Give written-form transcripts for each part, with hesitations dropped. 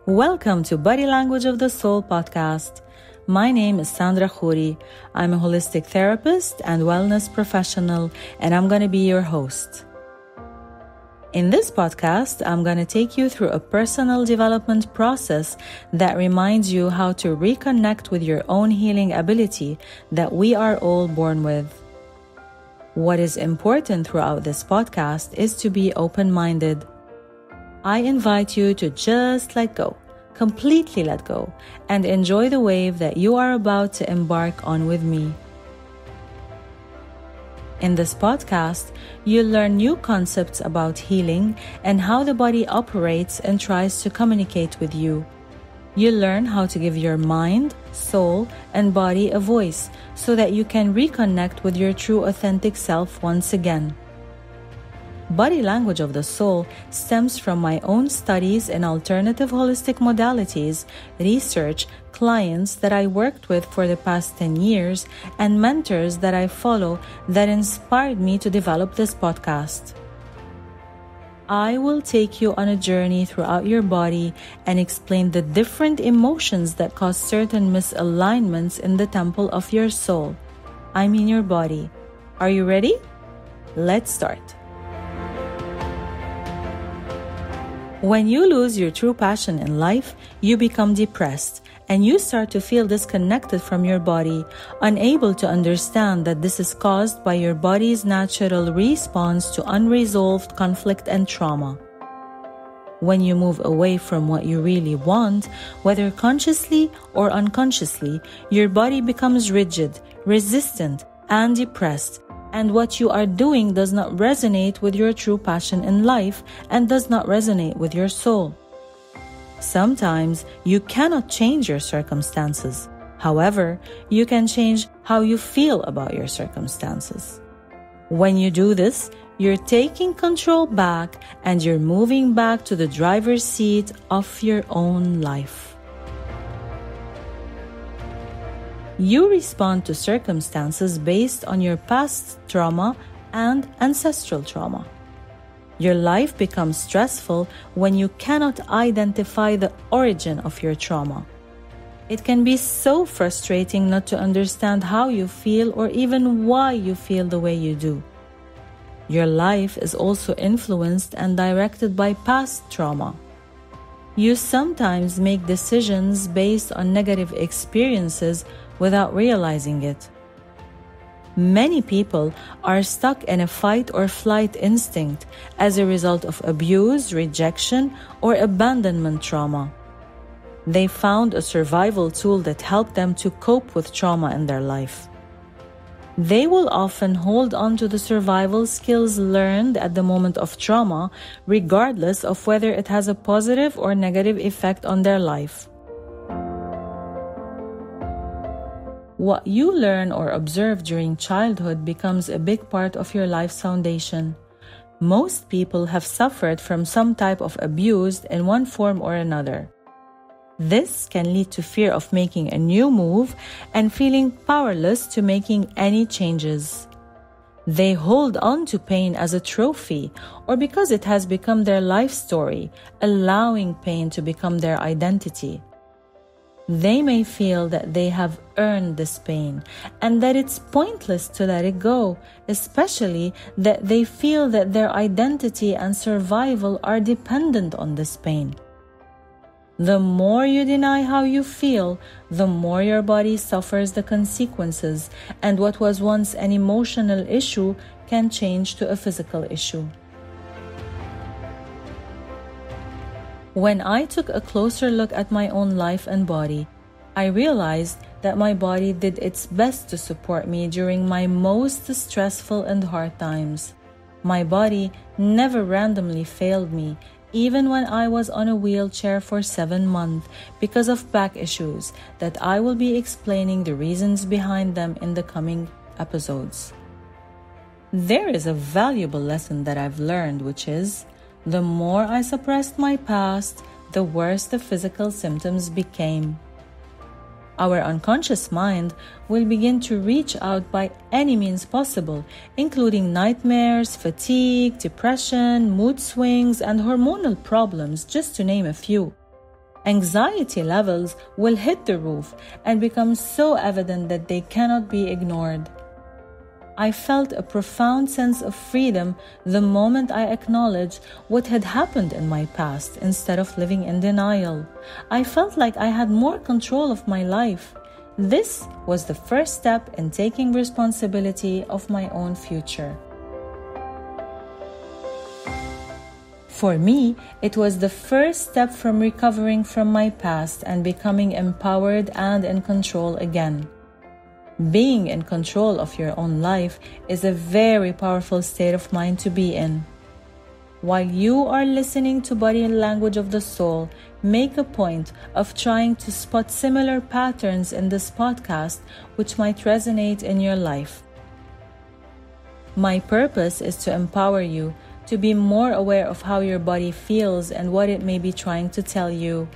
Welcome to Body Language of the Soul podcast. My name is Sandra Khoury. I'm a holistic therapist and wellness professional, and I'm going to be your host. In this podcast, I'm going to take you through a personal development process that reminds you how to reconnect with your own healing ability that we are all born with. What is important throughout this podcast is to be open-minded. I invite you to just let go, completely let go, and enjoy the wave that you are about to embark on with me. In this podcast, you'll learn new concepts about healing and how the body operates and tries to communicate with you. You'll learn how to give your mind, soul, and body a voice so that you can reconnect with your true authentic self once again. Body Language of the Soul stems from my own studies in alternative holistic modalities, research, clients that I worked with for the past 10 years, and mentors that I follow that inspired me to develop this podcast. I will take you on a journey throughout your body and explain the different emotions that cause certain misalignments in the temple of your soul. I mean your body. Are you ready? Let's start. When you lose your true passion in life, you become depressed and you start to feel disconnected from your body, unable to understand that this is caused by your body's natural response to unresolved conflict and trauma. When you move away from what you really want, whether consciously or unconsciously, your body becomes rigid, resistant, and depressed. And what you are doing does not resonate with your true passion in life and does not resonate with your soul. Sometimes you cannot change your circumstances. However, you can change how you feel about your circumstances. When you do this, you're taking control back and you're moving back to the driver's seat of your own life. You respond to circumstances based on your past trauma and ancestral trauma. Your life becomes stressful when you cannot identify the origin of your trauma. It can be so frustrating not to understand how you feel or even why you feel the way you do. Your life is also influenced and directed by past trauma. You sometimes make decisions based on negative experiences without realizing it. Many people are stuck in a fight or flight instinct as a result of abuse, rejection, or abandonment trauma. They found a survival tool that helped them to cope with trauma in their life. They will often hold on to the survival skills learned at the moment of trauma, regardless of whether it has a positive or negative effect on their life. What you learn or observe during childhood becomes a big part of your life's foundation. Most people have suffered from some type of abuse in one form or another. This can lead to fear of making a new move and feeling powerless to making any changes. They hold on to pain as a trophy or because it has become their life story, allowing pain to become their identity. They may feel that they have earned this pain and that it's pointless to let it go, especially that they feel that their identity and survival are dependent on this pain. The more you deny how you feel, the more your body suffers the consequences, and what was once an emotional issue can change to a physical issue. When I took a closer look at my own life and body, I realized that my body did its best to support me during my most stressful and hard times. My body never randomly failed me, even when I was on a wheelchair for 7 months because of back issues that I will be explaining the reasons behind them in the coming episodes. There is a valuable lesson that I've learned, which is, the more I suppressed my past, the worse the physical symptoms became. Our unconscious mind will begin to reach out by any means possible, including nightmares, fatigue, depression, mood swings, and hormonal problems, just to name a few. Anxiety levels will hit the roof and become so evident that they cannot be ignored. I felt a profound sense of freedom the moment I acknowledged what had happened in my past instead of living in denial. I felt like I had more control of my life. This was the first step in taking responsibility of my own future. For me, it was the first step from recovering from my past and becoming empowered and in control again. Being in control of your own life is a very powerful state of mind to be in. While you are listening to Body Language of the Soul, make a point of trying to spot similar patterns in this podcast which might resonate in your life. My purpose is to empower you to be more aware of how your body feels and what it may be trying to tell you.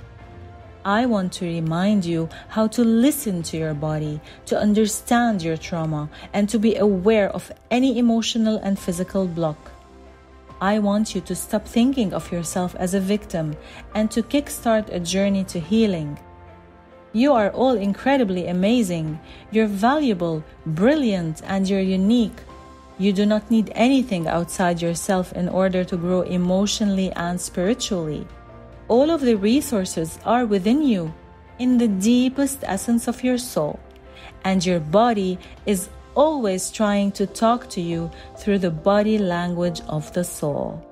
I want to remind you how to listen to your body, to understand your trauma, and to be aware of any emotional and physical block. I want you to stop thinking of yourself as a victim and to kickstart a journey to healing. You are all incredibly amazing. You're valuable, brilliant, and you're unique. You do not need anything outside yourself in order to grow emotionally and spiritually. All of the resources are within you, in the deepest essence of your soul, and your body is always trying to talk to you through the body language of the soul.